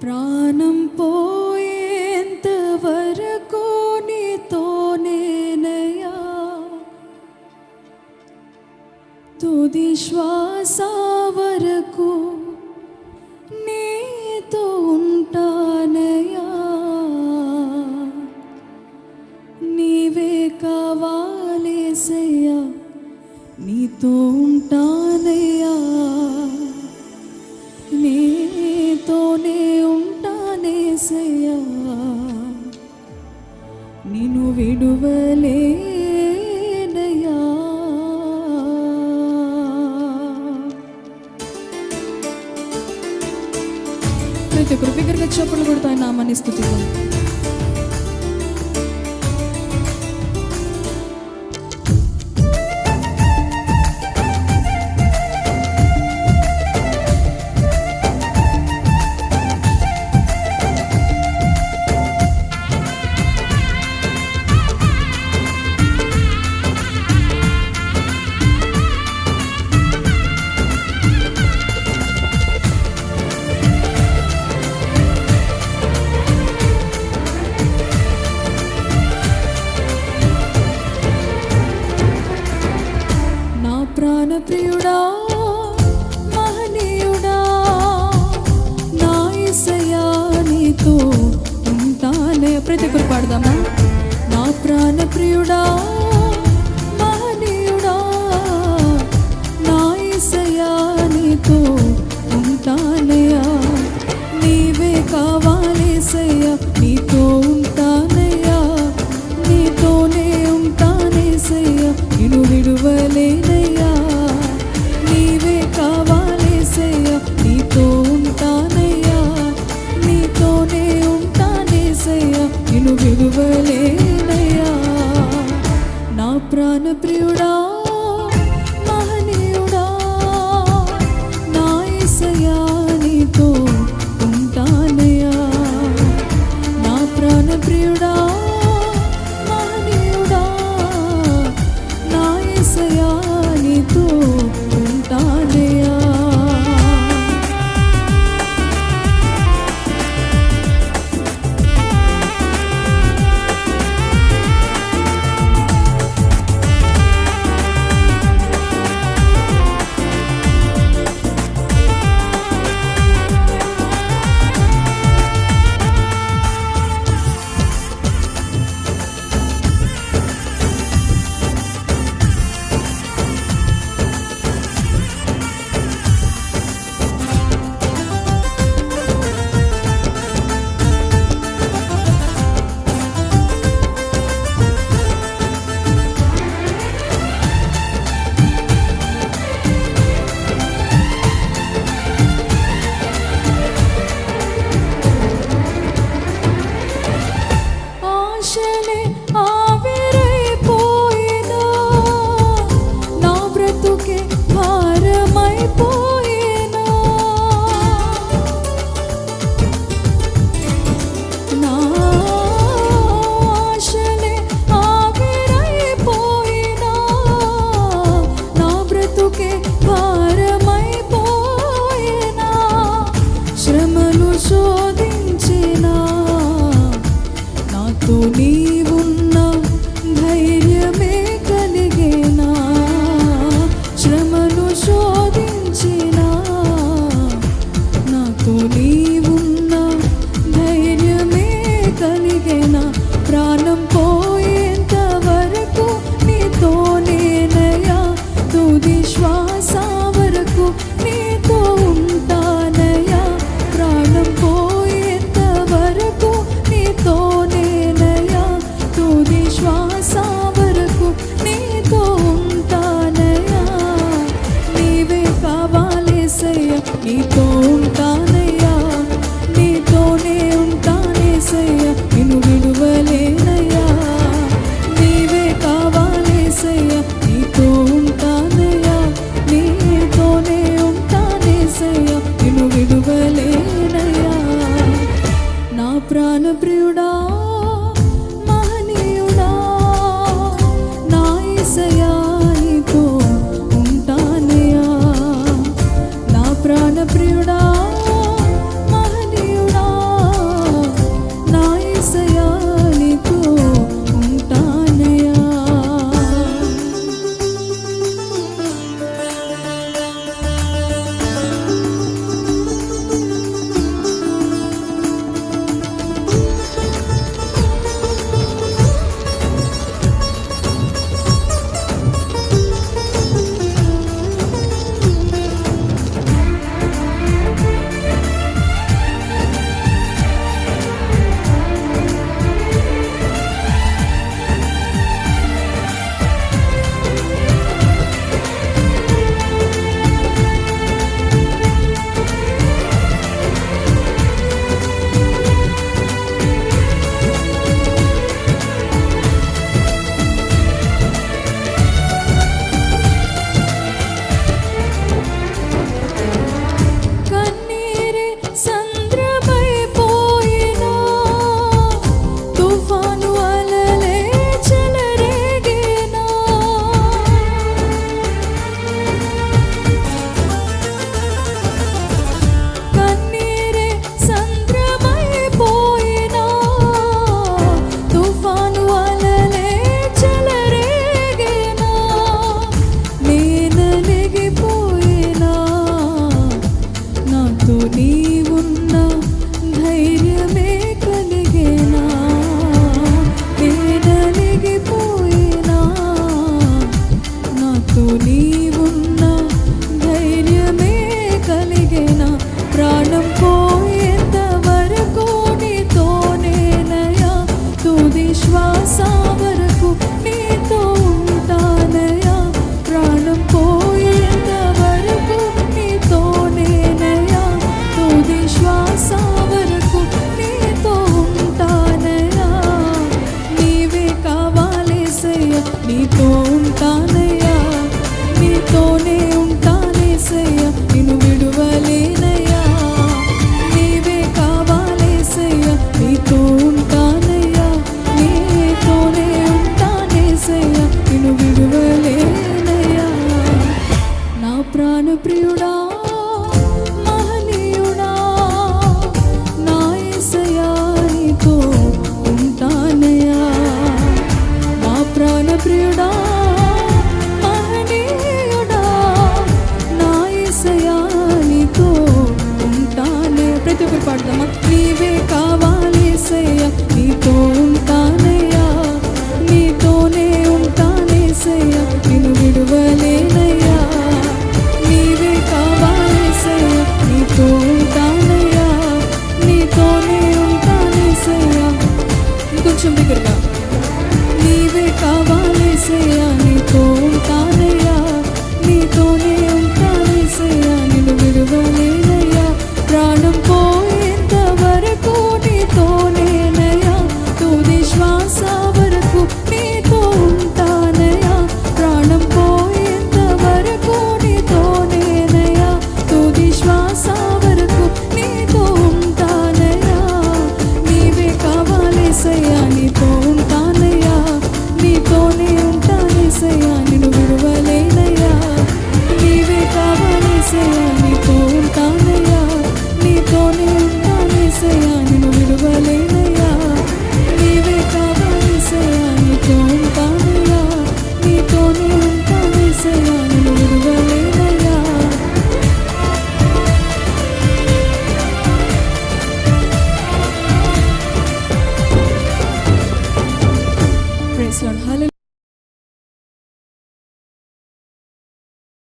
ప్రాణం పోయేంత వరకు నీతోనేనయ్యా, తుది శ్వాస వరకు నీతో ఉంటానయ్యా. నీవే కావాలేసయ్యా, నీతో ఉంటానయ్యా, నీతోనే ఉంటానేసయ్యా, నిన్ను విడువలేనయ్యా. ప్రతి ఒక్కరు బిగ్గరగా చప్పట్లు కొడుతూ ఆయన నామాన్ని స్తుతిద్దాం. ప్రాణప్రియుడా, మహనీయుడా, నా యేసయ్యా నీతో ఉంటానే. ప్రతి ఒక్కరు పాడదామా? నా ప్రాణప్రియుడా, మహనీయుడా, నా యేసయ్యా నీతో ఉంటానయ్యా, నీవే కావాలేసయ్యా, నీతో ఉంటానయ్యా, నీతోనే ఉంటానేసయ్యా, నిన్ను విడువలేనయ్యా. నీవే కావాలేసయ్యా, నీతో ఉంటానయ్యా, నీతోనే ఉంటానేసయ్యా, నిన్ను విడువలేనయ్యా. నా ప్రాణప్రియుడా, మహనీయుడా, నా యేసయ్యా నీతో ఉంటానయ్యా. నా ప్రాణప్రియుడా, మహనీయుడా, నా యేసయ్యా నీతో ఉంటానయ్యా. నీవున్నా ధైర్యమే కలిగేనా, శ్రమను శోధించినా నాతో నీవున్నా ధైర్యమే కలిగేనా. ప్రాణం పోయేంత వరకు నీతోనేనయ్యా, తుది శ్వాస వరకు నీతో ఉంటానయ్యా. ప్రాణం పోయేంత వరకు నీతోనే, తుది శ్వాస వరకు నీతో ఉంటానయ్యా. నీవే కావాలేసయ్యా, నీతో ఉంటానయ్యా, నీతోనే ఉంటానేసయ్యా, నిన్ను విడువలేనయ్యా. నీవే కావాలేసయ్యా, నీతో ఉంటానయ్యా, నీతోనే ఉంటానేసయ్యా, నిన్ను విడువలేనయ్యా. నా ప్రాణప్రియుడా, ప్రాణప్రియుడా, నాతో నీవున్న ధైర్యమే కలిగేనా, నేనలిగిపోయినా. నాతో నీవున్న ధైర్యమే కలిగేనా, ప్రాణం పోయేంత వరకు నీతోనేనయ్యా, తుది శ్వాస వరకు నీతో ఉంటానయ్యా. ప్రాణం పోయేంత వరకు నీతోనేనయ్యా, తుది శ్వాస వరకు నీతో ఉంటానయ్యా. నీవే కావాలేసయ్యా, నీతో ఉంటానయ్యా, నీతోనే ఉంటానేసయ్యా, నిన్ను విడువలేనయ్యా. నీవే కావాలేసయ్యా, నీతో ఉంటానయ్యా, నీతోనే ఉంటానేసయ్యా, నిన్ను విడువలేనయ్యా. నా ప్రాణప్రియుడా, మహనీయుడా, నా యేసయ్యా, నీతో ఉంటానయ్యా. నా ప్రాణప్రియుడా, మహనీయుడా, నా యేసయ్యా, నీతో ఉంటానే. ప్రతి ఒక్కరు పాడదామా? నీవే